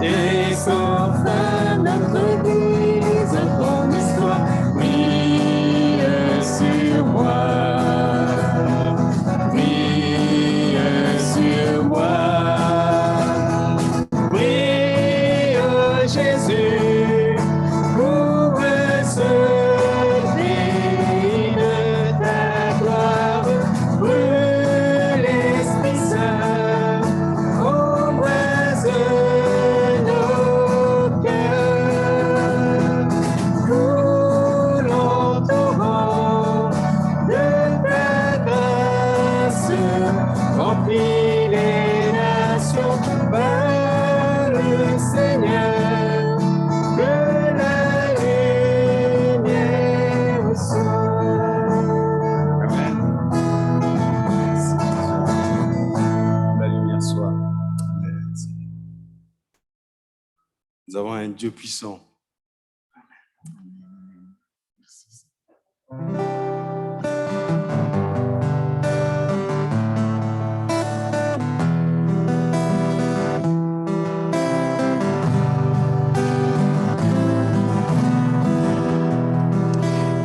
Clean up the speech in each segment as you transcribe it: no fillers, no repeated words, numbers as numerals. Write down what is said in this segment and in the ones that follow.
et sans fin notre Église ton histoire brille sur moi, brille sur moi, brille Jésus pour celui de ta gloire, brûle l'Esprit Saint, embrase nos cœurs, coule en torrent de ta grâce, remplis les nations par le Seigneur, que la lumière soit. Amen. La lumière soit. Nous avons un Dieu puissant.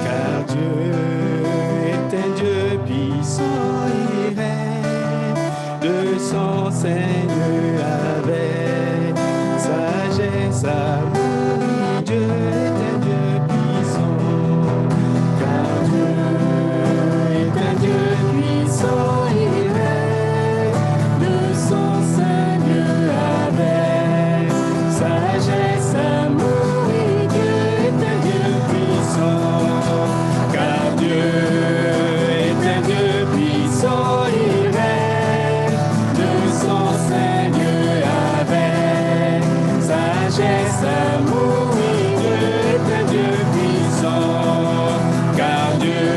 Car Dieu est un Dieu puissant, il règne de son Seigneur avec sagesse, amour. Dieu est un Dieu puissant, car Dieu est un Dieu puissant, il règne de son Seigneur avec sagesse, amour. Dieu est un Dieu puissant, car Dieu est un Dieu puissant, il règne de son Seigneur avec sagesse, amour. Dieu est un Dieu puissant, car Dieu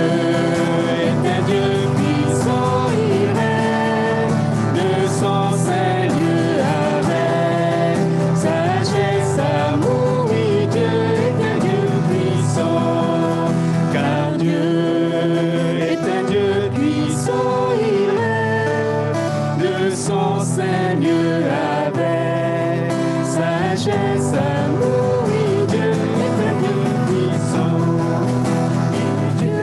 est un Dieu puissant, il règne de son Seigneur avec sagesse, amour. Dieu est un Dieu puissant, car Dieu est un Dieu puissant, il règne de son Seigneur avec sagesse, amour. Dieu est un Dieu puissant, Dieu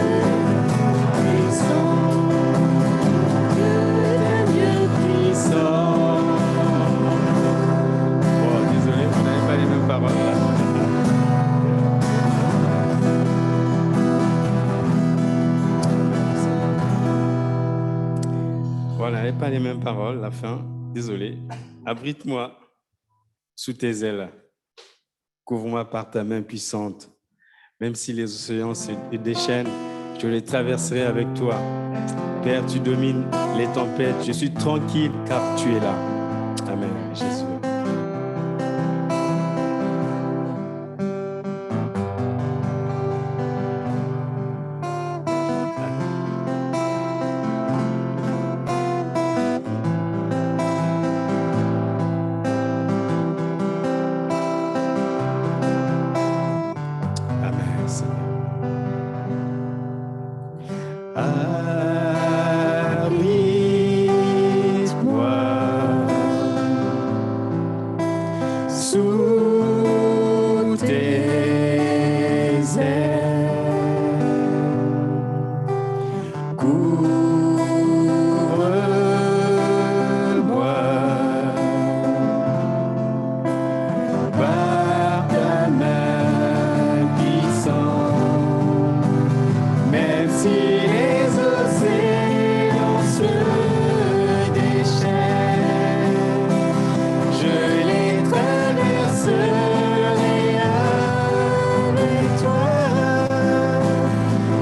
puissant, Dieu est un Dieu puissant. Bon, désolé, vous n'avez pas les mêmes paroles là. Voilà, n'avez pas les mêmes paroles, la fin. Désolé. Abrite-moi sous tes ailes. Couvre-moi par ta main puissante. Même si les océans se déchaînent, je les traverserai avec toi. Père, tu domines les tempêtes. Je suis tranquille car tu es là. Amen. Jésus. Amen, Seigneur. Abrite-moi sous tes ailes. Couvre-moi par ta main puissante, même si les océans se déchaînent, je les traverserai avec toi.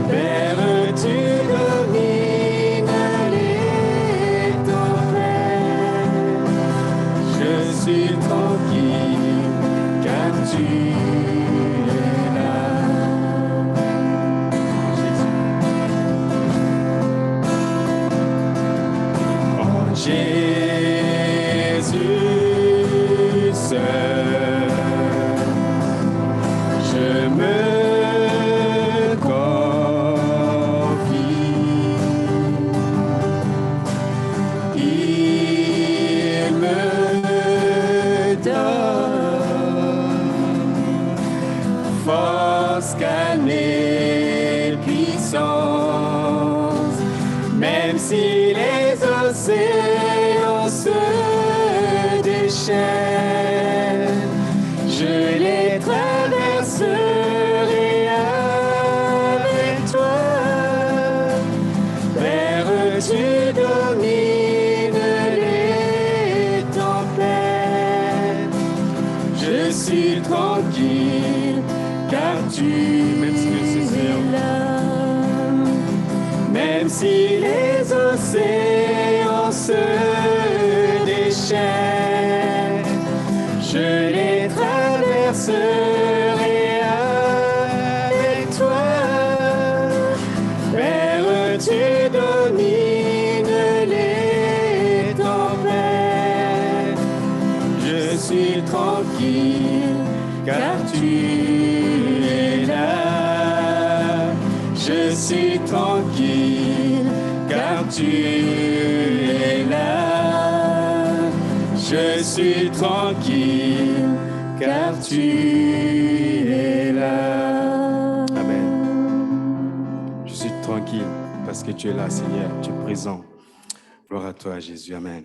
Père, tu domines les tempêtes. Je suis tranquille car tu es là. Jésus seul, je me confie. Il me donne chaînes, je les traverserai avec toi. Père, tu domines les tempêtes. Je suis tranquille car tu es là. Même si les océans se déchaînent, je les traverserai avec toi. Père, tu domines les tempêtes. Je suis tranquille car tu es là. Je suis tranquille car tu es là. Je suis tranquille car tu es là. Amen. Je suis tranquille parce que tu es là, Seigneur. Tu es présent. Gloire à toi, Jésus. Amen.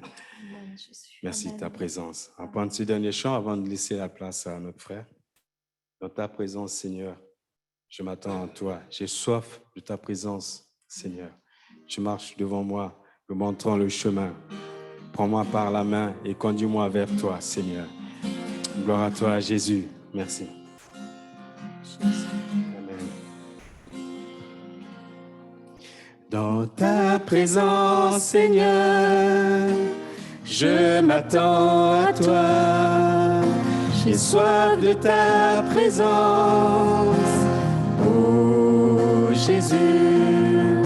Merci de ta présence. On va prendre ce dernier chant avant de laisser la place à notre frère. Dans ta présence, Seigneur, je m'attends à toi. J'ai soif de ta présence, Seigneur. Tu marches devant moi, me montrant le chemin. Prends-moi par la main et conduis-moi vers toi, Seigneur. Gloire à toi, Jésus. Merci. Amen. Dans ta présence, Seigneur, je m'attends à toi. J'ai soif de ta présence. Oh Jésus,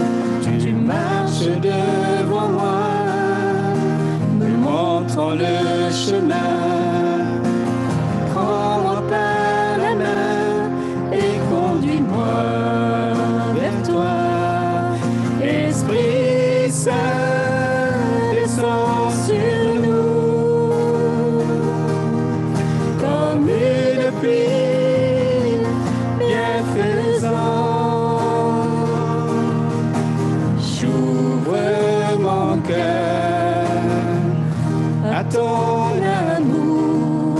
tu marches devant moi, me montrant le chemin. Prends-moi par la main et conduis-moi vers toi. Esprit Saint, descends sur nous comme une pluie bienfaisante. J'ouvre mon cœur à ton amour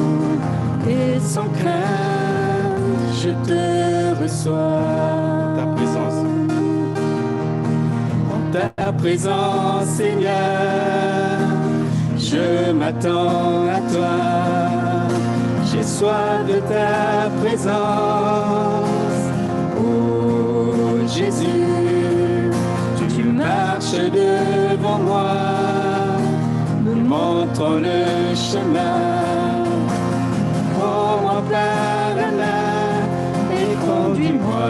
et sans crainte je te reçois. Ta présence. Ta présence, Seigneur, je m'attends à toi. J'ai soif de ta présence. Oh Jésus, tu marches devant moi, me montrant le chemin. Prends-moi par la main et conduis-moi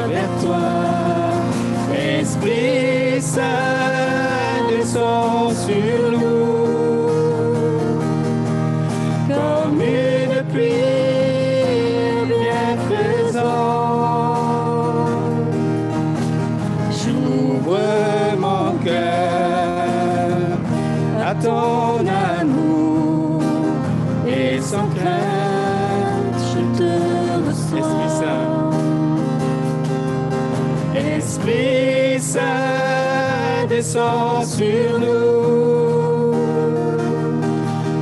vers toi. Esprit Saint, descends sur nous comme une pluie bienfaisante. J'ouvre mon cœur à ton amour et sans crainte je te reçois. Esprit Saint, descends sur nous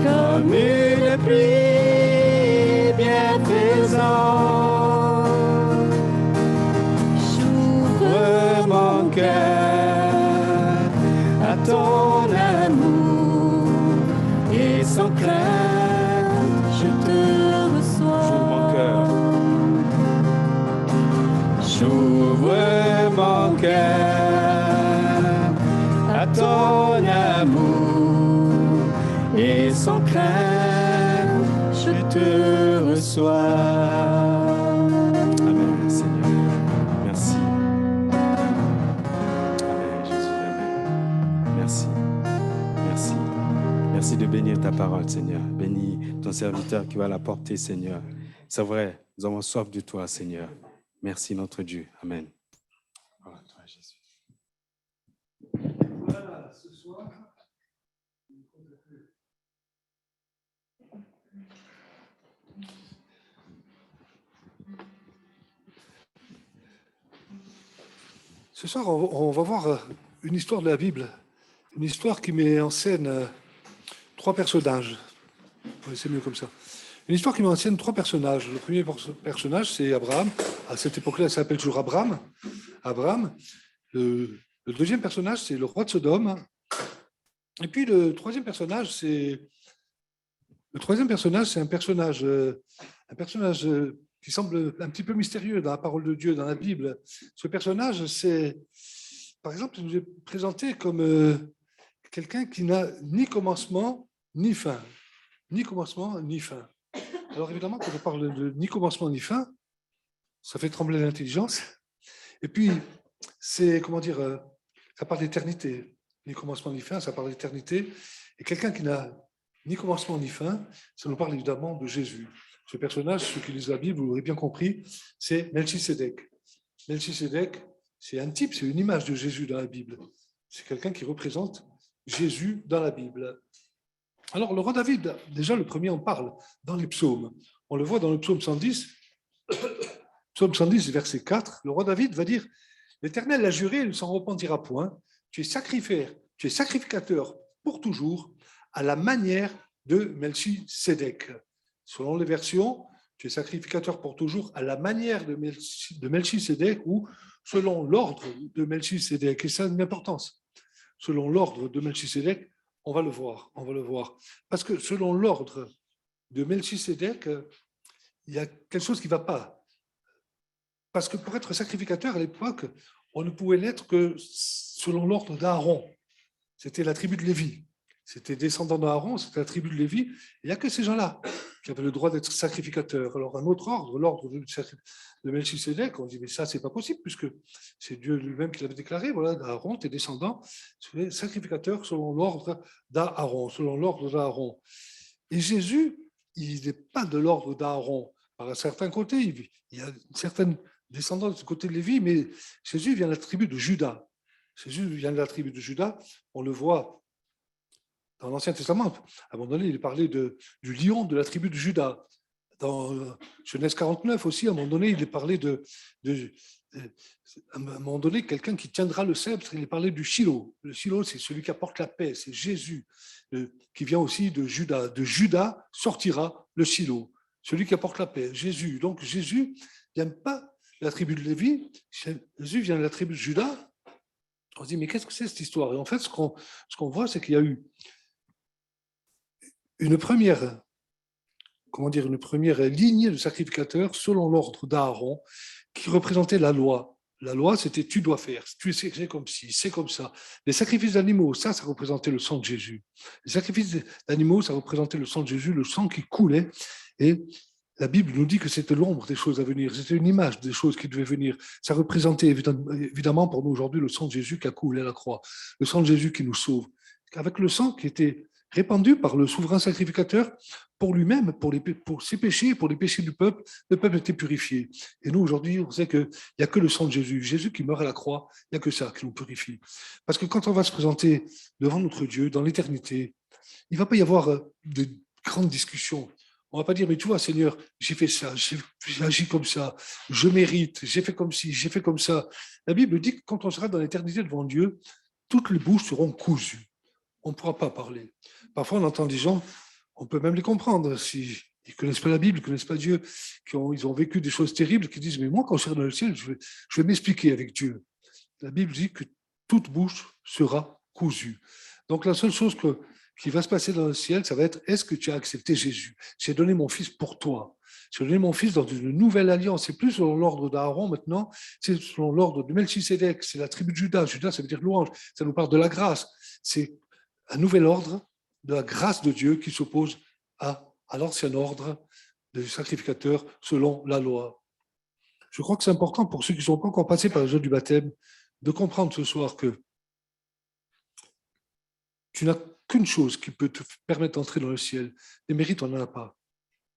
comme une pluie bienfaisante. J'ouvre mon cœur à ton amour et sans crainte je te reçois. J'ouvre mon cœur. J'ouvre mon cœur à ton amour et sans crainte je te reçois. Amen, Seigneur. Merci. Amen, Jésus. Amen. Merci. Merci. Merci de bénir ta parole, Seigneur. Bénis ton serviteur qui va la porter, Seigneur. C'est vrai, nous avons soif de toi, Seigneur. Merci, notre Dieu. Amen. Voilà, toi, Jésus. Voilà, ce soir, on va voir une histoire de la Bible, une histoire qui met en scène trois personnages. Oui, c'est mieux comme ça. Une histoire qui mentionne trois personnages. Le premier personnage, c'est Abraham. À cette époque-là, il s'appelle toujours Abraham. Abraham. Le deuxième personnage, c'est le roi de Sodome. Et puis le troisième personnage, c'est un personnage qui semble un petit peu mystérieux dans la parole de Dieu, dans la Bible. Ce personnage, c'est, par exemple, il nous est présenté comme quelqu'un qui n'a ni commencement ni fin. Ni commencement ni fin. Alors évidemment, quand on parle de ni commencement ni fin, ça fait trembler l'intelligence. Et puis, c'est, comment dire, ça parle d'éternité. Ni commencement ni fin, ça parle d'éternité. Et quelqu'un qui n'a ni commencement ni fin, ça nous parle évidemment de Jésus. Ce personnage, ceux qui lisent la Bible, vous l'aurez bien compris, c'est Melchisédek. Melchisédek, c'est un type, c'est une image de Jésus dans la Bible. C'est quelqu'un qui représente Jésus dans la Bible. Alors, le roi David, déjà le premier en parle dans les psaumes. On le voit dans le psaume 110, psaume 110, verset 4. Le roi David va dire: l'Éternel a juré, il ne s'en repentira point. Tu es sacrificateur pour toujours, à la manière de Melchisédek. Selon les versions, tu es sacrificateur pour toujours à la manière de Melchisédek ou selon l'ordre de Melchisédek. Et ça a une importance. Selon l'ordre de Melchisédek, on va le voir. Parce que selon l'ordre de Melchisédek, il y a quelque chose qui ne va pas. Parce que pour être sacrificateur à l'époque, on ne pouvait l'être que selon l'ordre d'Aaron. C'était la tribu de Lévi. C'était descendant d'Aaron, c'était la tribu de Lévi. Il n'y a que ces gens-là qui avaient le droit d'être sacrificateurs. Alors un autre ordre, l'ordre de Melchisédek, on dit mais ça c'est pas possible puisque c'est Dieu lui-même qui l'avait déclaré. Voilà, d'Aaron, tes descendants, c'est sacrificateur selon l'ordre d'Aaron. Et Jésus, il n'est pas de l'ordre d'Aaron. Par un certain côté, il y a une certaine descendance du côté de Lévi, mais Jésus vient de la tribu de Juda. On le voit dans l'Ancien Testament. À un moment donné, il est parlé du lion de la tribu de Juda. Dans Genèse 49 aussi, à un moment donné, il est parlé à un moment donné, quelqu'un qui tiendra le sceptre, il est parlé du Shiloh. Le Shiloh, c'est celui qui apporte la paix, c'est Jésus, qui vient aussi de Juda. De Juda sortira le Shiloh, celui qui apporte la paix, Jésus. Donc Jésus ne vient pas de la tribu de Lévi, Jésus vient de la tribu de Juda. On se dit, mais qu'est-ce que c'est cette histoire? Et en fait, ce qu'on voit, c'est qu'il y a eu une première lignée de sacrificateurs selon l'ordre d'Aaron qui représentait la loi. La loi, c'était tu dois faire, tu sais, c'est comme ci, c'est comme ça. Les sacrifices d'animaux, ça représentait le sang de Jésus. Les sacrifices d'animaux, ça représentait le sang de Jésus, le sang qui coulait. Et la Bible nous dit que c'était l'ombre des choses à venir, c'était une image des choses qui devaient venir. Ça représentait évidemment pour nous aujourd'hui le sang de Jésus qui a coulé à la croix, le sang de Jésus qui nous sauve. Avec le sang qui était répandu par le souverain sacrificateur pour lui-même, pour ses péchés, pour les péchés du peuple, le peuple était purifié. Et nous, aujourd'hui, on sait qu'il n'y a que le sang de Jésus. Jésus qui meurt à la croix, il n'y a que ça qui nous purifie. Parce que quand on va se présenter devant notre Dieu, dans l'éternité, il ne va pas y avoir de grandes discussions. On ne va pas dire, mais tu vois, Seigneur, j'ai fait ça, j'ai agi comme ça, je mérite, j'ai fait comme ci, j'ai fait comme ça. La Bible dit que quand on sera dans l'éternité devant Dieu, toutes les bouches seront cousues. On ne pourra pas parler. Parfois, on entend des gens, on peut même les comprendre, s'ils ne connaissent pas la Bible, ils ne connaissent pas Dieu, ils ont vécu des choses terribles, qui disent, mais moi, quand je serai dans le ciel, je vais m'expliquer avec Dieu. La Bible dit que toute bouche sera cousue. Donc, la seule chose qui va se passer dans le ciel, ça va être, est-ce que tu as accepté Jésus? J'ai donné mon fils pour toi. J'ai donné mon fils dans une nouvelle alliance. C'est plus selon l'ordre d'Aaron maintenant, c'est selon l'ordre de Melchisédek, c'est la tribu de Juda. Juda, ça veut dire louange, ça nous parle de la grâce. C'est un nouvel ordre de la grâce de Dieu qui s'oppose à l'ancien ordre des sacrificateurs selon la loi. Je crois que c'est important pour ceux qui ne sont pas encore passés par le jeu du baptême de comprendre ce soir que tu n'as qu'une chose qui peut te permettre d'entrer dans le ciel. Les mérites, on n'en a pas.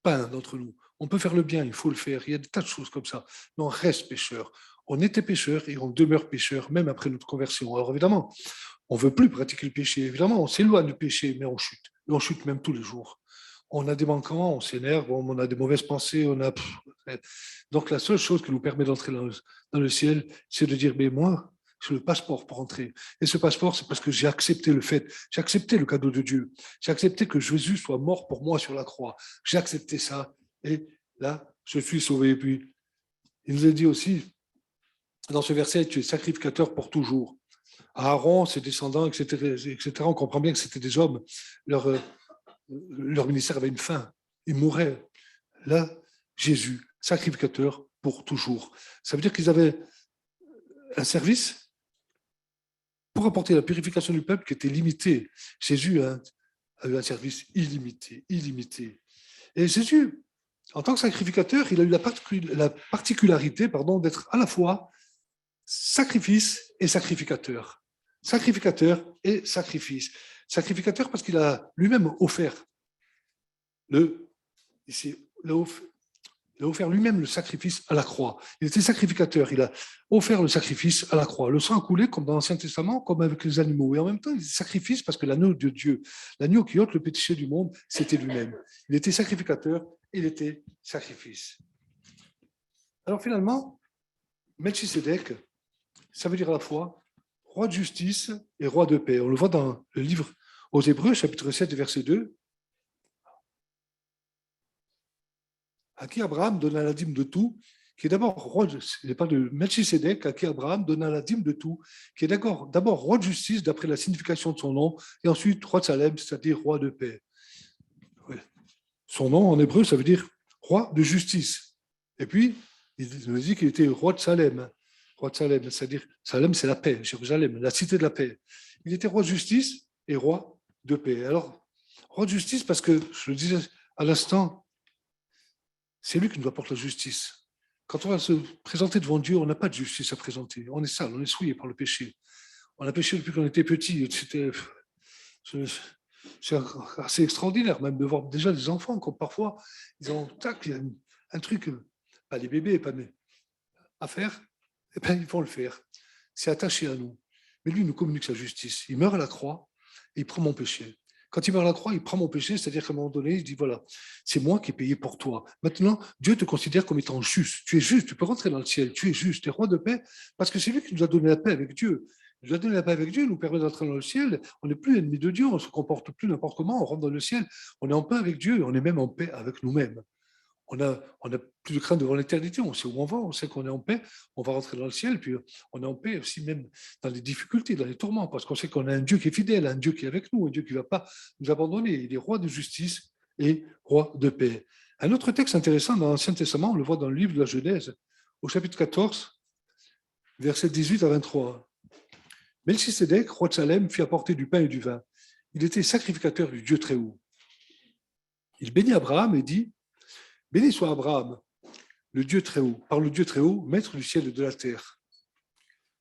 Pas un d'entre nous. On peut faire le bien, il faut le faire. Il y a des tas de choses comme ça. Mais on reste pécheur. On était pécheur et on demeure pécheur même après notre conversion. Alors évidemment, on ne veut plus pratiquer le péché. Évidemment, on s'éloigne du péché, mais on chute. Et on chute même tous les jours. On a des manquements, on s'énerve, on a des mauvaises pensées. Donc la seule chose qui nous permet d'entrer dans le ciel, c'est de dire, mais moi, c'est le passeport pour entrer. Et ce passeport, c'est parce que j'ai accepté le fait, j'ai accepté le cadeau de Dieu, j'ai accepté que Jésus soit mort pour moi sur la croix. J'ai accepté ça. Et là, je suis sauvé. Et puis, il nous a dit aussi, dans ce verset, tu es sacrificateur pour toujours. Aaron, ses descendants, etc., etc., on comprend bien que c'était des hommes. Leur ministère avait une fin. Ils mouraient. Là, Jésus, sacrificateur pour toujours. Ça veut dire qu'ils avaient un service pour apporter la purification du peuple qui était limité. Jésus a eu un service illimité, illimité. Et Jésus, en tant que sacrificateur, il a eu la particularité d'être à la fois sacrifice et sacrificateur. Sacrificateur et sacrifice. Sacrificateur parce qu'il a lui-même offert il a offert lui-même le sacrifice à la croix. Il était sacrificateur, il a offert le sacrifice à la croix. Le sang a coulé comme dans l'Ancien Testament, comme avec les animaux. Et en même temps, il était sacrifice parce que l'agneau de Dieu, l'agneau qui ôte le péché du monde, c'était lui-même. Il était sacrificateur, il était sacrifice. Alors finalement, Melchisédek, ça veut dire à la fois roi de justice et roi de paix. On le voit dans le livre aux Hébreux, chapitre 7, verset 2. À qui Abraham donna la dîme de tout, qui est d'abord roi, il pas de Melchisédek, à qui Abraham donna la dîme de tout, qui est d'abord roi de justice, d'après la signification de son nom, et ensuite roi de Salem, c'est-à-dire roi de paix. Ouais. Son nom en hébreu, ça veut dire roi de justice. Et puis, il nous dit qu'il était roi de Salem. Roi de Salem, c'est-à-dire Salem, c'est la paix, Jérusalem, la cité de la paix. Il était roi de justice et roi de paix. Alors, roi de justice, parce que, je le disais à l'instant, c'est lui qui nous apporte la justice. Quand on va se présenter devant Dieu, on n'a pas de justice à présenter. On est sale, on est souillé par le péché. On a péché depuis qu'on était petit. C'est assez extraordinaire même de voir déjà des enfants comme parfois, ils ont tac, il y a un truc, pas les bébés, pas à faire, et bien ils vont le faire. C'est attaché à nous. Mais lui, il nous communique sa justice. Il meurt à la croix et il prend mon péché. Quand il meurt à la croix, il prend mon péché, c'est-à-dire qu'à un moment donné, il dit, voilà, c'est moi qui ai payé pour toi. Maintenant, Dieu te considère comme étant juste. Tu es juste, tu peux rentrer dans le ciel, tu es juste, tu es roi de paix, parce que c'est lui qui nous a donné la paix avec Dieu. Il nous a donné la paix avec Dieu, il nous permet d'entrer dans le ciel. On n'est plus ennemi de Dieu, on ne se comporte plus n'importe comment, on rentre dans le ciel. On est en paix avec Dieu, on est même en paix avec nous-mêmes. On a plus de crainte devant l'éternité, on sait où on va, on sait qu'on est en paix, on va rentrer dans le ciel, puis on est en paix aussi même dans les difficultés, dans les tourments, parce qu'on sait qu'on a un Dieu qui est fidèle, un Dieu qui est avec nous, un Dieu qui ne va pas nous abandonner. Il est roi de justice et roi de paix. Un autre texte intéressant dans l'Ancien Testament, on le voit dans le livre de la Genèse, au chapitre 14, versets 18 à 23. Melchisédek, roi de Salem, fit apporter du pain et du vin. Il était sacrificateur du Dieu très haut. Il bénit Abraham et dit, béni soit Abraham, le Dieu très haut, par le Dieu très haut, maître du ciel et de la terre.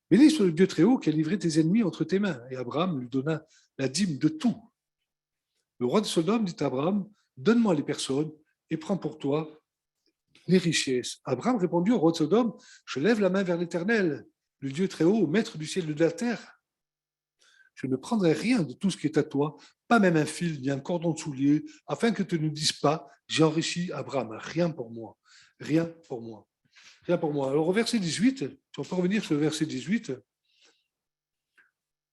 Béni soit le Dieu très haut qui a livré tes ennemis entre tes mains. Et Abraham lui donna la dîme de tout. Le roi de Sodome dit à Abraham, donne-moi les personnes et prends pour toi les richesses. Abraham répondit au roi de Sodome, je lève la main vers l'Éternel, le Dieu très haut, maître du ciel et de la terre. Je ne prendrai rien de tout ce qui est à toi, pas même un fil ni un cordon de soulier, afin que tu ne dises pas, j'ai enrichi Abraham, rien pour moi. Rien pour moi. Rien pour moi. Alors au verset 18, si on peut revenir sur le verset 18,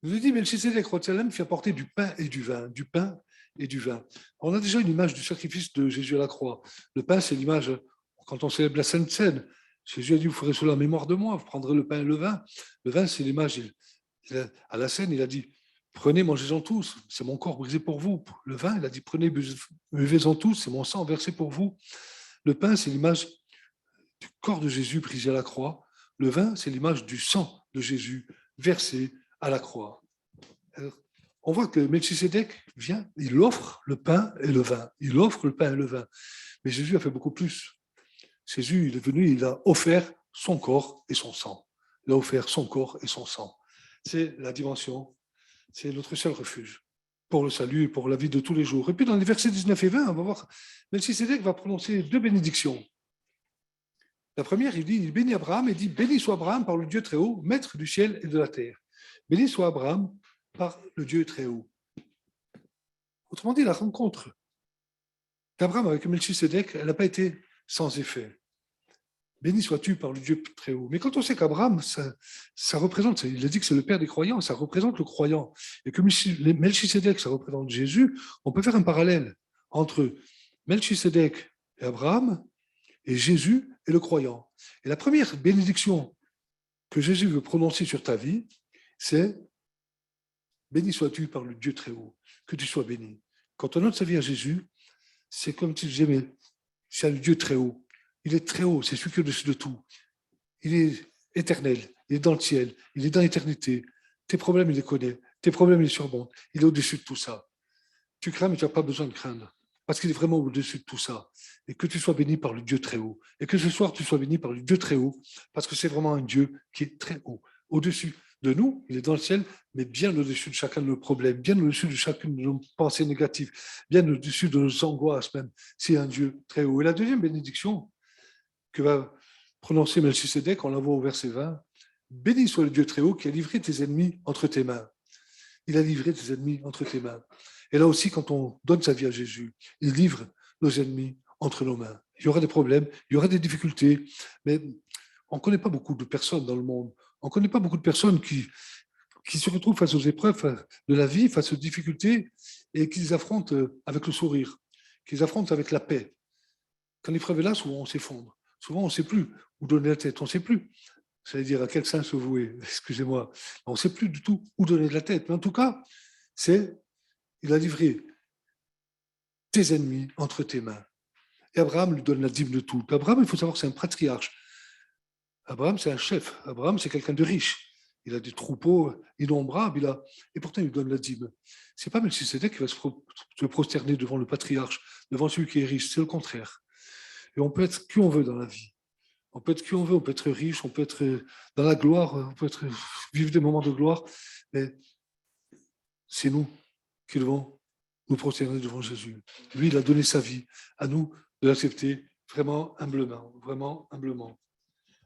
il nous dit, Melchisédek, roi de Salem, fit apporter du pain et du vin, du pain et du vin. On a déjà une image du sacrifice de Jésus à la croix. Le pain, c'est l'image, quand on célèbre la Sainte Seine, Jésus a dit, vous ferez cela en mémoire de moi, vous prendrez le pain et le vin. Le vin, c'est l'image, à la Seine, il a dit, prenez, mangez-en tous, c'est mon corps brisé pour vous. Le vin, il a dit, prenez, buvez-en tous, c'est mon sang versé pour vous. Le pain, c'est l'image du corps de Jésus brisé à la croix. Le vin, c'est l'image du sang de Jésus versé à la croix. Alors, on voit que Melchisédek vient, il offre le pain et le vin. Il offre le pain et le vin. Mais Jésus a fait beaucoup plus. Jésus, il est venu, il a offert son corps et son sang. Il a offert son corps et son sang. C'est la dimension, c'est notre seul refuge pour le salut et pour la vie de tous les jours. Et puis dans les versets 19 et 20, on va voir, Melchisédek va prononcer deux bénédictions. La première, il dit, il bénit Abraham et dit, béni soit Abraham par le Dieu très haut, maître du ciel et de la terre. Béni soit Abraham par le Dieu très haut. Autrement dit, la rencontre d'Abraham avec Melchisédek, elle n'a pas été sans effet. béni sois-tu par le Dieu très haut. Mais quand on sait qu'Abraham, ça représente, il a dit que c'est le père des croyants, ça représente le croyant. Et que Melchisédek, ça représente Jésus, on peut faire un parallèle entre Melchisédek et Abraham, et Jésus et le croyant. Et la première bénédiction que Jésus veut prononcer sur ta vie, c'est béni sois-tu par le Dieu très haut, que tu sois béni. Quand on donne sa vie à Jésus, c'est comme si je disais, mais c'est le Dieu très haut. Il est très haut, c'est celui qui est au-dessus de tout. Il est éternel, il est dans le ciel, il est dans l'éternité. Tes problèmes, il les connaît. Tes problèmes, il les surmonte. Il est au-dessus de tout ça. Tu crains, mais tu n'as pas besoin de craindre. Parce qu'il est vraiment au-dessus de tout ça. Et que tu sois béni par le Dieu très haut. Et que ce soir, tu sois béni par le Dieu très haut. Parce que c'est vraiment un Dieu qui est très haut. Au-dessus de nous, il est dans le ciel, mais bien au-dessus de chacun de nos problèmes, bien au-dessus de chacune de nos pensées négatives, bien au-dessus de nos angoisses même. C'est un Dieu très haut. Et la deuxième bénédiction que va prononcer Melchisédek, on la voit au verset 20, béni soit le Dieu très haut qui a livré tes ennemis entre tes mains. Il a livré tes ennemis entre tes mains. Et là aussi, quand on donne sa vie à Jésus, il livre nos ennemis entre nos mains. Il y aura des problèmes, il y aura des difficultés, mais on ne connaît pas beaucoup de personnes dans le monde. On ne connaît pas beaucoup de personnes qui se retrouvent face aux épreuves de la vie, face aux difficultés, et qui les affrontent avec le sourire, qui les affrontent avec la paix. Quand l'épreuve est là, souvent on s'effondre. Souvent, on ne sait plus où donner la tête, on ne sait plus. C'est-à-dire à quel sein se vouer, excusez-moi. On ne sait plus du tout où donner de la tête. Mais en tout cas, il a livré tes ennemis entre tes mains. Et Abraham lui donne la dîme de tout. Abraham, il faut savoir que c'est un patriarche. Abraham, c'est un chef. Abraham, c'est quelqu'un de riche. Il a des troupeaux innombrables, et pourtant il lui donne la dîme. C'est pas Melchisédek qui va se prosterner devant le patriarche, devant celui qui est riche, c'est le contraire. Et on peut être qui on veut dans la vie. On peut être qui on veut, on peut être riche, on peut être dans la gloire, on peut vivre des moments de gloire, mais c'est nous qui devons nous prosterner devant Jésus. Lui, il a donné sa vie, à nous de l'accepter vraiment humblement, vraiment humblement.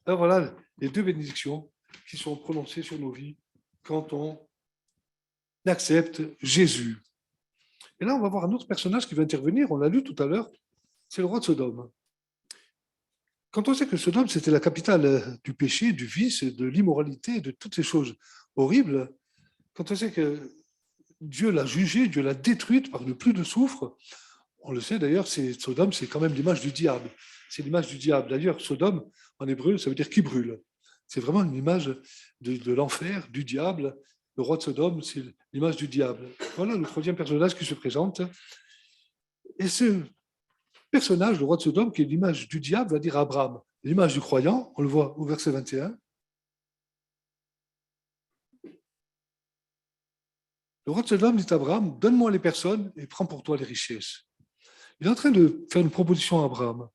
Alors voilà les deux bénédictions qui sont prononcées sur nos vies quand on accepte Jésus. Et là, on va voir un autre personnage qui va intervenir, on l'a lu tout à l'heure, c'est le roi de Sodome. Quand on sait que Sodome, c'était la capitale du péché, du vice, de l'immoralité, de toutes ces choses horribles, quand on sait que Dieu l'a jugée, Dieu l'a détruite par ne plus de soufre, on le sait d'ailleurs, Sodome, c'est quand même l'image du diable. C'est l'image du diable. D'ailleurs, Sodome, en hébreu, ça veut dire qui brûle. C'est vraiment une image de l'enfer, du diable. Le roi de Sodome, c'est l'image du diable. Voilà le troisième personnage qui se présente. Et ce personnage, le roi de Sodome, qui est l'image du diable, va dire à Abraham, l'image du croyant, on le voit au verset 21. Le roi de Sodome dit à Abraham, donne-moi les personnes et prends pour toi les richesses. Il est en train de faire une proposition à Abraham.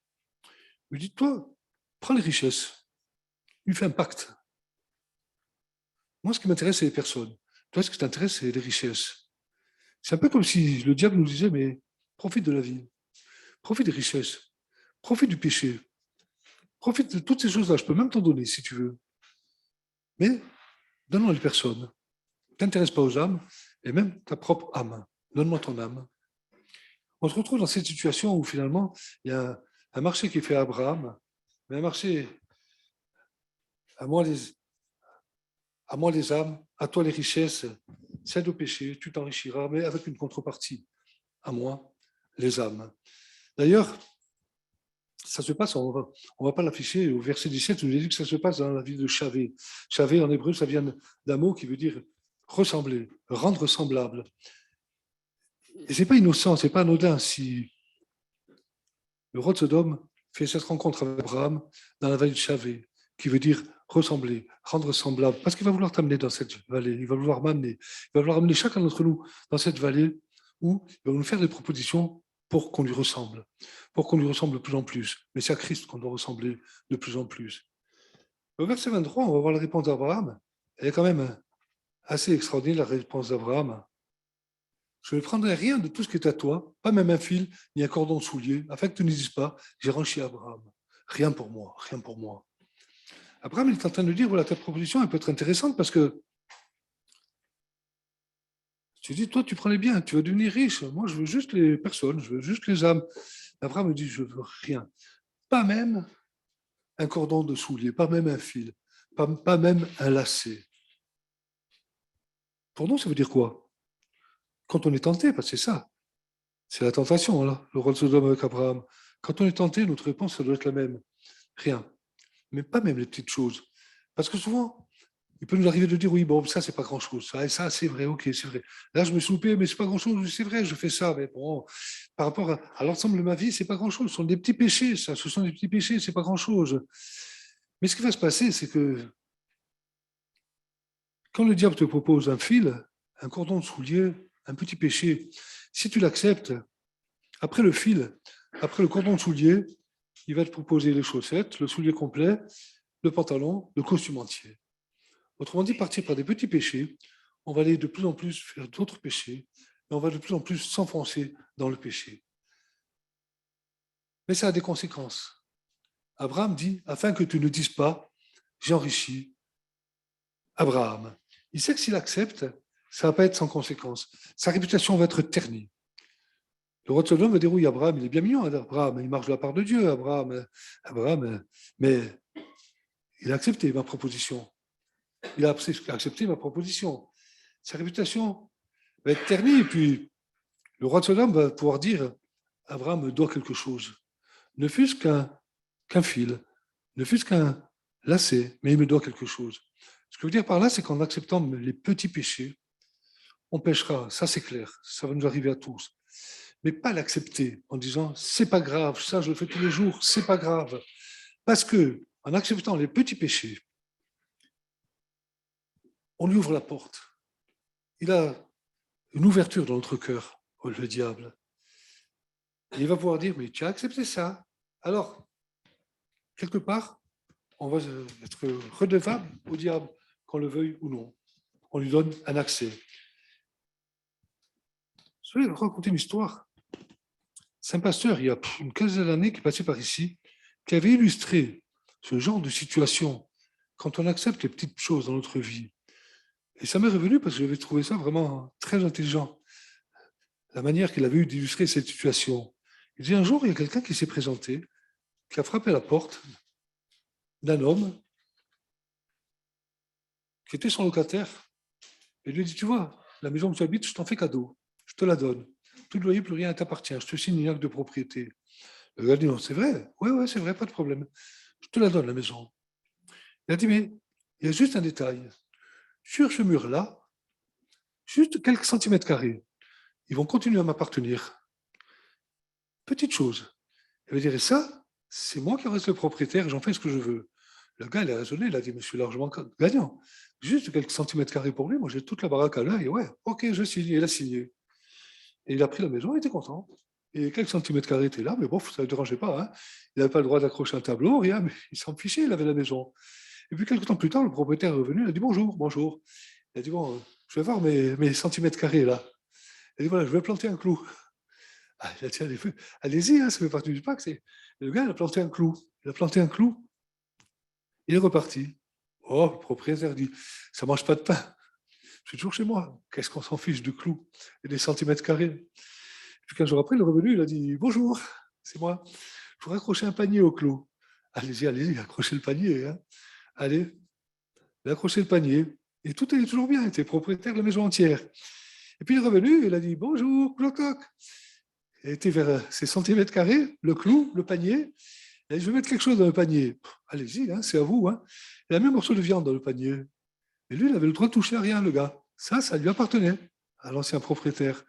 Il lui dit, toi, prends les richesses. Il fait un pacte. Moi, ce qui m'intéresse, c'est les personnes. Toi, ce qui t'intéresse, c'est les richesses. C'est un peu comme si le diable nous disait, mais profite de la vie, profite des richesses, profite du péché, profite de toutes ces choses-là. Je peux même t'en donner si tu veux. Mais donne-moi les personnes. Ne t'intéresse pas aux âmes, et même ta propre âme. Donne-moi ton âme. On se retrouve dans cette situation où finalement, il y a un marché qui est fait à Abraham, mais un marché à moi les âmes, à toi les richesses, cède au péché, tu t'enrichiras, mais avec une contrepartie. À moi les âmes. D'ailleurs, ça se passe, on va pas l'afficher, au verset 17, je vous ai dit que ça se passe dans la ville de Chavé. Chavé, en hébreu, ça vient d'un mot qui veut dire ressembler, rendre semblable. Et c'est pas innocent, c'est pas anodin si le roi de Sodome fait cette rencontre avec Abraham dans la vallée de Chavé, qui veut dire ressembler, rendre semblable, parce qu'il va vouloir t'amener dans cette vallée, il va vouloir m'amener, il va vouloir amener chacun d'entre nous dans cette vallée où il va nous faire des propositions pour qu'on lui ressemble de plus en plus. Mais c'est à Christ qu'on doit ressembler de plus en plus. Au verset 23, on va voir la réponse d'Abraham. Elle est quand même assez extraordinaire, la réponse d'Abraham. Je ne prendrai rien de tout ce qui est à toi, pas même un fil, ni un cordon soulier, afin que tu ne dises pas, j'ai ranchi Abraham. Rien pour moi, rien pour moi. Abraham il est en train de dire, voilà, ta proposition, elle peut être intéressante parce que tu dis, toi, tu prenais bien, tu vas devenir riche. Moi, je veux juste les personnes, je veux juste les âmes. Abraham me dit, je veux rien. Pas même un cordon de soulier, pas même un fil, pas même un lacet. Pour nous, ça veut dire quoi? Quand on est tenté, parce que c'est la tentation, là, le roi de Sodome avec Abraham. Quand on est tenté, notre réponse, ça doit être la même. Rien. Mais pas même les petites choses. Parce que souvent, il peut nous arriver de dire, oui, bon, ça, c'est pas grand-chose. Ça, c'est vrai, ok, c'est vrai. Là, je me suis loupé, mais c'est pas grand-chose. C'est vrai, je fais ça. Mais bon, par rapport à l'ensemble de ma vie, c'est pas grand-chose. Ce sont des petits péchés, ça. Ce sont des petits péchés, c'est pas grand-chose. Mais ce qui va se passer, c'est que quand le diable te propose un fil, un cordon de soulier, un petit péché, si tu l'acceptes, après le fil, après le cordon de soulier, il va te proposer les chaussettes, le soulier complet, le pantalon, le costume entier. Autrement dit, partir par des petits péchés, on va aller de plus en plus vers d'autres péchés, et on va de plus en plus s'enfoncer dans le péché. Mais ça a des conséquences. Abraham dit, afin que tu ne dises pas, j'enrichis Abraham. Il sait que s'il accepte, ça ne va pas être sans conséquence. Sa réputation va être ternie. Le roi de Sodome va dire, oui, Abraham, il est bien mignon, Abraham, il marche de la part de Dieu, Abraham, mais il a accepté ma proposition. Il a accepté ma proposition. Sa réputation va être ternie, et puis le roi de Sodome va pouvoir dire, Abraham me doit quelque chose. Ne fût-ce qu'un fil, ne fût-ce qu'un lacet, mais il me doit quelque chose. Ce que je veux dire par là, c'est qu'en acceptant les petits péchés, on pêchera, ça c'est clair, ça va nous arriver à tous. Mais pas l'accepter en disant c'est pas grave, ça je le fais tous les jours, c'est pas grave. Parce que en acceptant les petits péchés, on lui ouvre la porte. Il a une ouverture dans notre cœur, le diable. Et il va pouvoir dire mais tu as accepté ça. Alors, quelque part, on va être redevable au diable, qu'on le veuille ou non. On lui donne un accès. Je vais raconter une histoire. C'est un pasteur, il y a une quinzaine d'années, qui est passé par ici, qui avait illustré ce genre de situation quand on accepte les petites choses dans notre vie. Et ça m'est revenu parce que j'avais trouvé ça vraiment très intelligent, la manière qu'il avait eu d'illustrer cette situation. Il dit un jour, il y a quelqu'un qui s'est présenté, qui a frappé à la porte d'un homme qui était son locataire, et lui dit, tu vois, la maison que tu habites, je t'en fais cadeau, je te la donne. Plus de loyer, plus rien ne t'appartient, je te signe une acte de propriété. Le gars dit, non, c'est vrai, ouais, c'est vrai, pas de problème. Je te la donne, la maison. Il a dit, mais il y a juste un détail. Sur ce mur-là, juste quelques centimètres carrés, ils vont continuer à m'appartenir. Petite chose. Il veut dire, et ça, c'est moi qui reste le propriétaire et j'en fais ce que je veux. Le gars, il a raisonné, il a dit, mais je suis largement gagnant. Juste quelques centimètres carrés pour lui, moi j'ai toute la baraque à l'œil, ouais, ok, je signe, il a signé. Et il a pris la maison, il était content. Et quelques centimètres carrés étaient là, mais bon, ça ne le dérangeait pas. Hein. Il n'avait pas le droit d'accrocher un tableau, rien, mais il s'en fichait, il avait la maison. Et puis quelques temps plus tard, le propriétaire est revenu, il a dit bonjour, bonjour. Il a dit, bon, je vais voir mes centimètres carrés là. Il a dit, voilà, je vais planter un clou. Ah, il a dit, allez-y, hein, ça fait partie du pacte. Le gars, il a planté un clou. Il a planté un clou, il est reparti. Oh, le propriétaire dit, ça ne mange pas de pain. Je suis toujours chez moi. Qu'est-ce qu'on s'en fiche du clou et des centimètres carrés? Puis 15 jours après, il est revenu, il a dit, bonjour, c'est moi. Il faut raccrocher un panier au clou. Allez-y, accrochez le panier. Hein. Allez, il a accroché le panier. Et tout est toujours bien, il était propriétaire de la maison entière. Et puis il est revenu, il a dit bonjour, cloc, cloc. Il était vers ses centimètres carrés, le clou, le panier. Il a dit je vais mettre quelque chose dans le panier. Allez-y, hein, c'est à vous. Hein. Il a mis un morceau de viande dans le panier. Et lui, il avait le droit de toucher à rien, le gars. Ça lui appartenait à l'ancien propriétaire.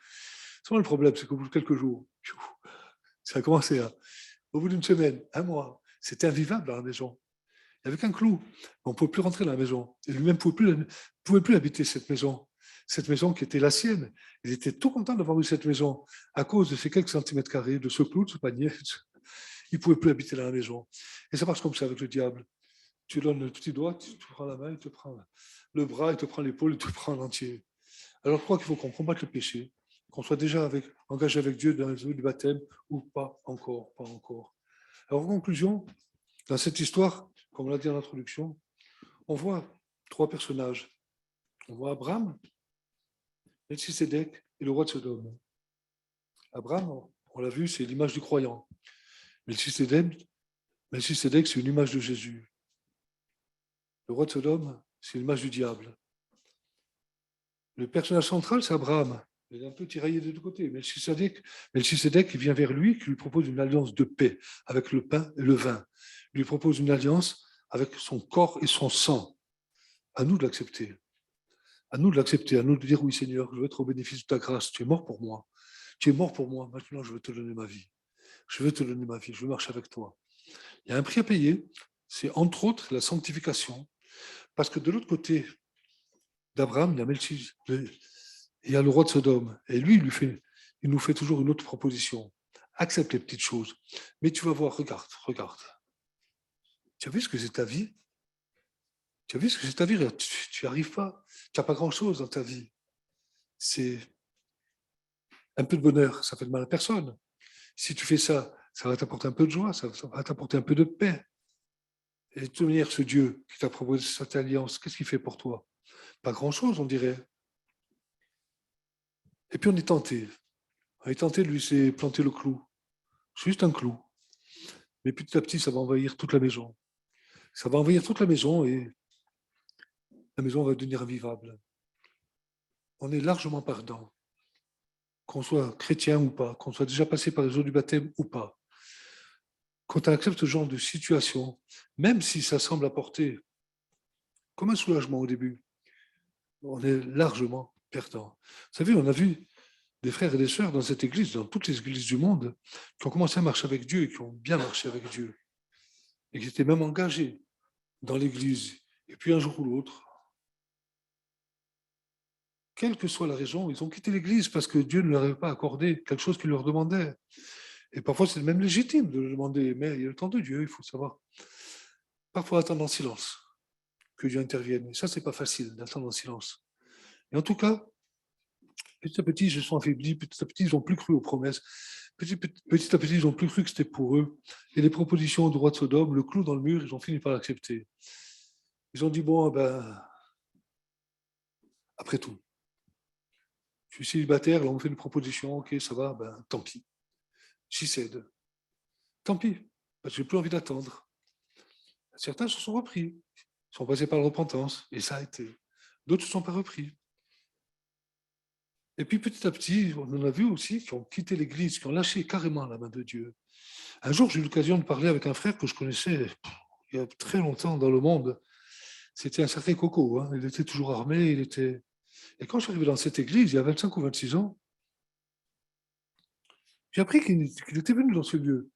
Seulement, le problème, c'est qu'au bout de quelques jours, ça a commencé. Hein. Au bout d'une semaine, un mois, c'était invivable dans la maison. Il n'y avait qu'un clou. On ne pouvait plus rentrer dans la maison. Et lui-même ne pouvait plus habiter cette maison qui était la sienne. Il était tout content d'avoir eu cette maison à cause de ces quelques centimètres carrés, de ce clou, de ce panier. Il ne pouvait plus habiter dans la maison. Et ça marche comme ça avec le diable. Tu donnes le petit doigt, tu te prends la main, il te prend le bras, il te prend l'épaule, il te prend l'entier. Alors je crois qu'il faut qu'on combatte le péché, qu'on soit déjà engagé avec Dieu dans les eaux du baptême ou pas encore, pas encore. Alors en conclusion, dans cette histoire, comme on l'a dit en introduction, on voit trois personnages. On voit Abraham, Melchisédek et le roi de Sodome. Abraham, on l'a vu, c'est l'image du croyant. Melchisédek, Melchisédek, c'est une image de Jésus. Le roi de Sodome, c'est l'image du diable. Le personnage central, c'est Abraham. Il est un peu tiraillé des deux côtés. Melchisédek, il vient vers lui, qui lui propose une alliance de paix avec le pain et le vin. Il lui propose une alliance avec son corps et son sang. À nous de l'accepter. À nous de l'accepter, à nous de dire oui Seigneur, je veux être au bénéfice de ta grâce. Tu es mort pour moi. Tu es mort pour moi. Maintenant, je veux te donner ma vie. Je veux te donner ma vie. Je veux marcher avec toi. Il y a un prix à payer. C'est entre autres la sanctification. Parce que de l'autre côté d'Abraham, il y a Melchisédek. Il y a le roi de Sodome. Et lui, il nous fait toujours une autre proposition. Accepte les petites choses. Mais tu vas voir, regarde. Tu as vu ce que c'est ta vie? Tu as vu ce que c'est ta vie? Tu n'y arrives pas. Tu n'as pas grand-chose dans ta vie. C'est un peu de bonheur, ça fait de mal à personne. Si tu fais ça, ça va t'apporter un peu de joie, ça va t'apporter un peu de paix. Et de toute manière, ce Dieu qui t'a proposé cette alliance, qu'est-ce qu'il fait pour toi? Pas grand-chose, on dirait. Et puis on est tenté. On est tenté de lui planter le clou. Juste un clou. Mais petit à petit, ça va envahir toute la maison. Ça va envahir toute la maison et la maison va devenir invivable. On est largement pardon. Qu'on soit chrétien ou pas, qu'on soit déjà passé par les eaux du baptême ou pas. Quand on accepte ce genre de situation, même si ça semble apporter comme un soulagement au début, on est largement perdant. Vous savez, on a vu des frères et des sœurs dans cette église, dans toutes les églises du monde, qui ont commencé à marcher avec Dieu et qui ont bien marché avec Dieu, et qui étaient même engagés dans l'église. Et puis un jour ou l'autre, quelle que soit la raison, ils ont quitté l'église parce que Dieu ne leur avait pas accordé quelque chose qu'il leur demandait. Et parfois, c'est même légitime de le demander, mais il y a le temps de Dieu, il faut savoir. Parfois, attendre en silence, que Dieu intervienne. Et ça, c'est pas facile d'attendre en silence. Et en tout cas, petit à petit, ils se sont affaiblis, petit à petit, ils n'ont plus cru aux promesses. Petit à petit, ils n'ont plus cru que c'était pour eux. Et les propositions du roi de Sodome, le clou dans le mur, ils ont fini par l'accepter. Ils ont dit, bon, ben, après tout, je suis célibataire, là, on me fait une proposition, ok, ça va, ben, tant pis. J'y cède. Tant pis, parce que j'ai plus envie d'attendre. Certains se sont repris, sont passés par la repentance, et ça a été. D'autres ne se sont pas repris. Et puis petit à petit, on en a vu aussi qui ont quitté l'Église, qui ont lâché carrément la main de Dieu. Un jour, j'ai eu l'occasion de parler avec un frère que je connaissais il y a très longtemps dans le monde. C'était un certain Coco. Hein. Il était toujours armé. Et quand je suis arrivé dans cette église, il y a 25 ou 26 ans, j'ai appris qu'il était venu dans ce lieu,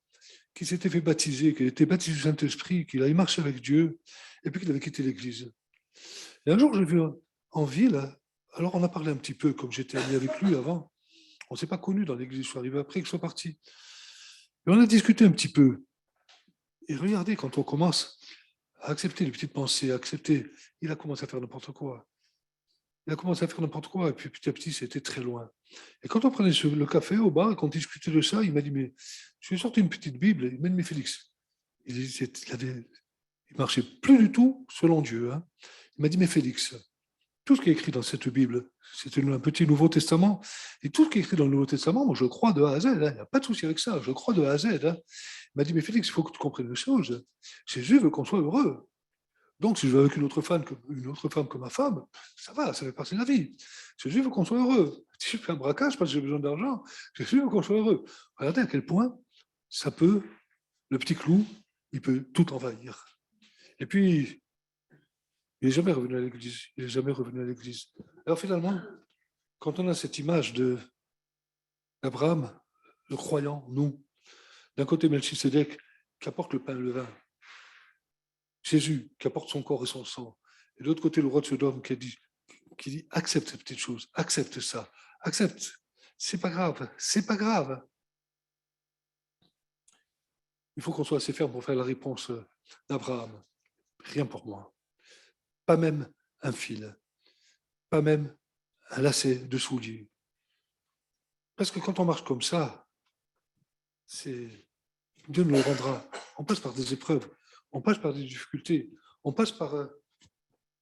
qu'il s'était fait baptiser, qu'il était baptisé du Saint-Esprit, qu'il avait marché avec Dieu, et puis qu'il avait quitté l'église. Et un jour, je l'ai vu en ville. Alors, on a parlé un petit peu, comme j'étais ami avec lui avant. On ne s'est pas connus dans l'église. Je suis arrivé après qu'il soit parti. Et on a discuté un petit peu. Et regardez, quand on commence à accepter les petites pensées, à accepter, il a commencé à faire n'importe quoi. Il a commencé à faire n'importe quoi, et puis petit à petit, c'était très loin. Et quand on prenait le café au bar, et qu'on discutait de ça, il m'a dit, mais je lui ai sorti une petite Bible, il m'a dit, mais Félix, il marchait plus du tout selon Dieu. Hein. Il m'a dit, mais Félix, tout ce qui est écrit dans cette Bible, c'est un petit Nouveau Testament, et tout ce qui est écrit dans le Nouveau Testament, moi je crois de A à Z, hein. Il n'y a pas de souci avec ça, je crois de A à Z. Hein. Il m'a dit, mais Félix, il faut que tu comprennes une chose, Jésus veut qu'on soit heureux. Donc, si je veux avec une autre femme que ma femme, ça va, ça fait partie de la vie. Jésus veut qu'on soit heureux. Si je fais un braquage parce que j'ai besoin d'argent, Jésus veut qu'on soit heureux. Regardez à quel point ça peut, le petit clou, il peut tout envahir. Et puis, il n'est jamais revenu à l'église. Il n'est jamais revenu à l'église. Alors finalement, quand on a cette image d'Abraham, le croyant, nous, d'un côté Melchisédek qui apporte le pain et le vin, Jésus qui apporte son corps et son sang, et de l'autre côté le roi de Sodome qui dit accepte cette petite chose, accepte ça, accepte, c'est pas grave, c'est pas grave. Il faut qu'on soit assez ferme pour faire la réponse d'Abraham. Rien pour moi. Pas même un fil, pas même un lacet de soulier. Parce que quand on marche comme ça, Dieu nous le rendra. On passe par des épreuves, on passe par des difficultés, on passe par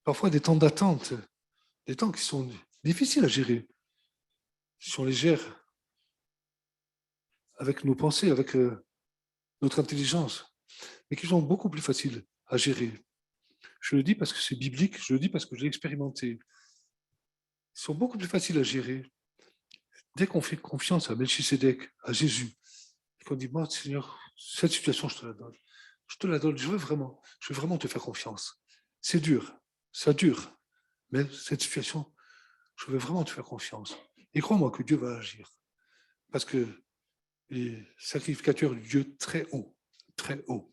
parfois des temps d'attente, des temps qui sont difficiles à gérer. Si on les gère avec nos pensées, avec notre intelligence, mais qui sont beaucoup plus faciles à gérer. Je le dis parce que c'est biblique, je le dis parce que je l'ai expérimenté. Ils sont beaucoup plus faciles à gérer. Dès qu'on fait confiance à Melchisedec, à Jésus, et qu'on dit, moi, Seigneur, cette situation, je te la donne. Je te la donne, je veux vraiment te faire confiance. C'est dur, ça dure, mais cette situation, je veux vraiment te faire confiance. Et crois-moi que Dieu va agir. Parce que les sacrificateurs du Dieu très haut, très haut.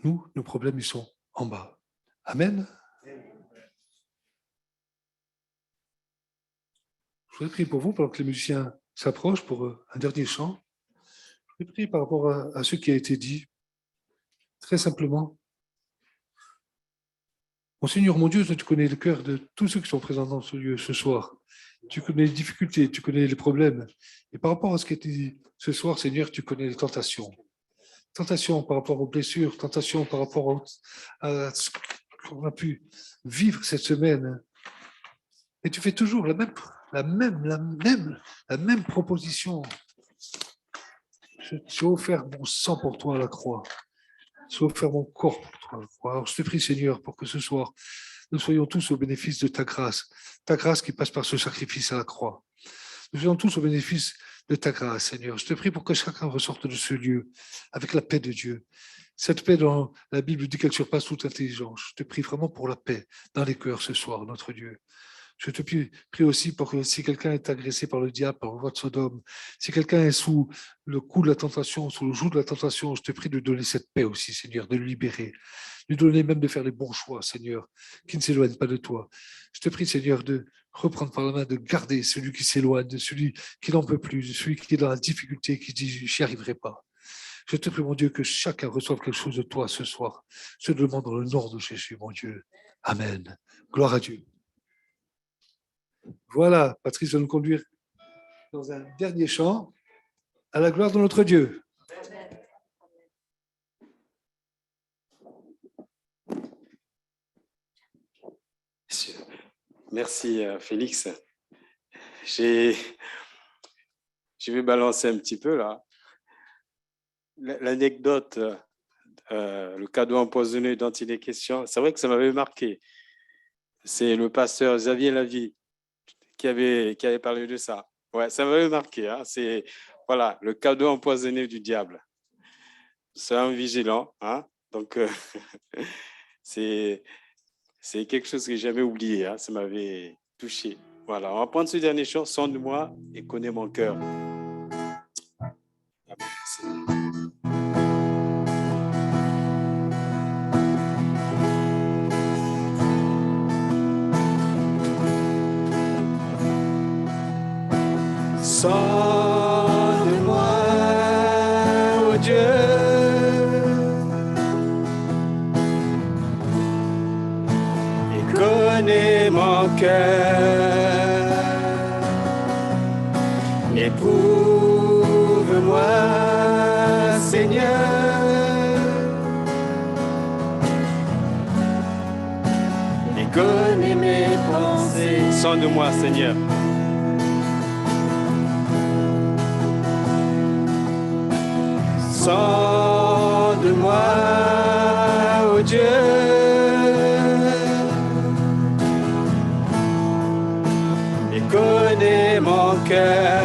Nous, nos problèmes, ils sont en bas. Amen. Je voudrais prier pour vous pendant que les musiciens s'approchent pour un dernier chant. Je voudrais prier par rapport à ce qui a été dit. Très simplement. Mon Seigneur, mon Dieu, toi, tu connais le cœur de tous ceux qui sont présents dans ce lieu ce soir. Tu connais les difficultés, tu connais les problèmes. Et par rapport à ce qui a été dit ce soir, Seigneur, tu connais les tentations. Tentations par rapport aux blessures, tentations par rapport à ce qu'on a pu vivre cette semaine. Et tu fais toujours la même proposition. J'ai offert mon sang pour toi à la croix. J'ai offert mon corps pour toi à la croix. Alors je te prie, Seigneur, pour que ce soir, nous soyons tous au bénéfice de ta grâce qui passe par ce sacrifice à la croix. Nous soyons tous au bénéfice de ta grâce, Seigneur. Je te prie pour que chacun ressorte de ce lieu avec la paix de Dieu. Cette paix dont la Bible dit qu'elle surpasse toute intelligence. Je te prie vraiment pour la paix dans les cœurs ce soir, notre Dieu. Je te prie aussi pour que si quelqu'un est agressé par le diable, par le roi de Sodome, si quelqu'un est sous le coup de la tentation, sous le joug de la tentation, je te prie de donner cette paix aussi, Seigneur, de le libérer, de lui donner même de faire les bons choix, Seigneur, qui ne s'éloignent pas de toi. Je te prie, Seigneur, de reprendre par la main, de garder celui qui s'éloigne, de celui qui n'en peut plus, de celui qui est dans la difficulté, qui dit « j'y arriverai pas ». Je te prie, mon Dieu, que chacun reçoive quelque chose de toi ce soir. Je te demande dans le nom de Jésus, mon Dieu. Amen. Gloire à Dieu. Voilà, Patrice va nous conduire dans un dernier chant à la gloire de notre Dieu. Merci, Félix. Je vais balancer un petit peu là. L'anecdote, le cadeau empoisonné dont il est question, c'est vrai que ça m'avait marqué. C'est le pasteur Xavier Lavie qui avait parlé de ça. Ouais, ça m'avait marqué. Hein. C'est voilà, le cadeau empoisonné du diable. Soyons vigilants. Hein. Donc, c'est quelque chose que j'ai jamais oublié. Hein. Ça m'avait touché. Voilà, on va prendre ce dernier chant, sonde-moi et connais mon cœur. Sonde-moi, oh Dieu, et connais mon cœur. Éprouve-moi, Seigneur, et connais mes pensées. Sonde-moi, Seigneur. Sonde-moi, oh Dieu, et connais mon cœur.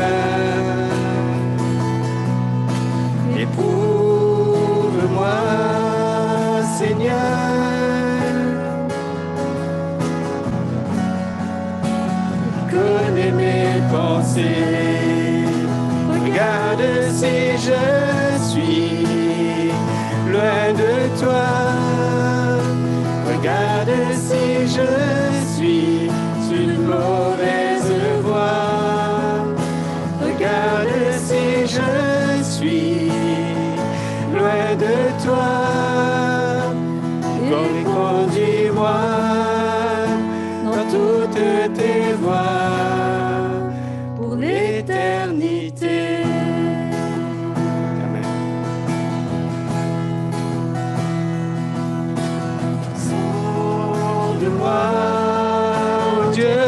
Éprouve-moi, Seigneur, connais mes pensées. Regarde si je suis loin de toi. Regarde si je suis sur une mauvaise voie. Regarde si je suis loin de toi. Conduis-moi dans toutes tes voies pour l'éternité. Sonde-moi, oh Dieu,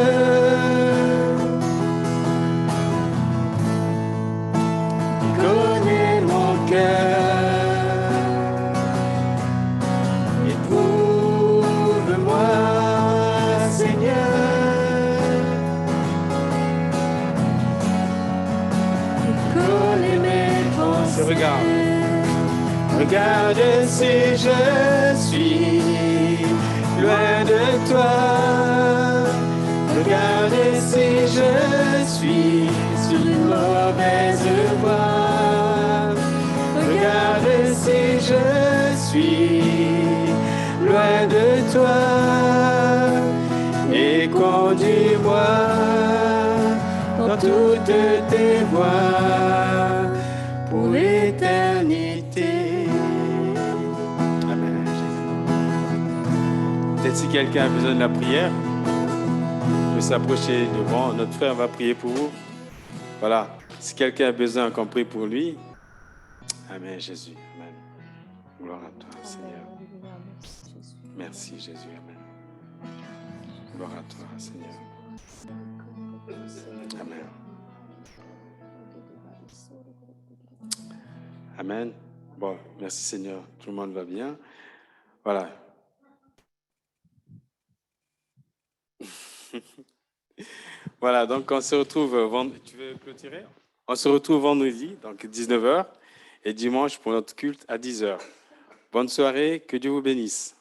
connais mon cœur. Regarde si je suis loin de toi. Regarde si je suis sur une mauvaise voie. Regarde si je suis loin de toi. Et conduis-moi dans toutes tes voies pour l'éternité. Amen. Peut-être si quelqu'un a besoin de la prière, il peut s'approcher devant. Notre frère va prier pour vous. Voilà. Si quelqu'un a besoin qu'on prie pour lui, Amen, Jésus. Amen. Gloire à toi, Seigneur. Merci, Jésus. Amen. Gloire à toi, Seigneur. Amen. Amen. Bon, merci, Seigneur. Tout le monde va bien. Voilà. Voilà, donc on se retrouve vendredi. Tu veux clôturer? On se retrouve vendredi, donc 19h, et dimanche pour notre culte à 10h. Bonne soirée, que Dieu vous bénisse.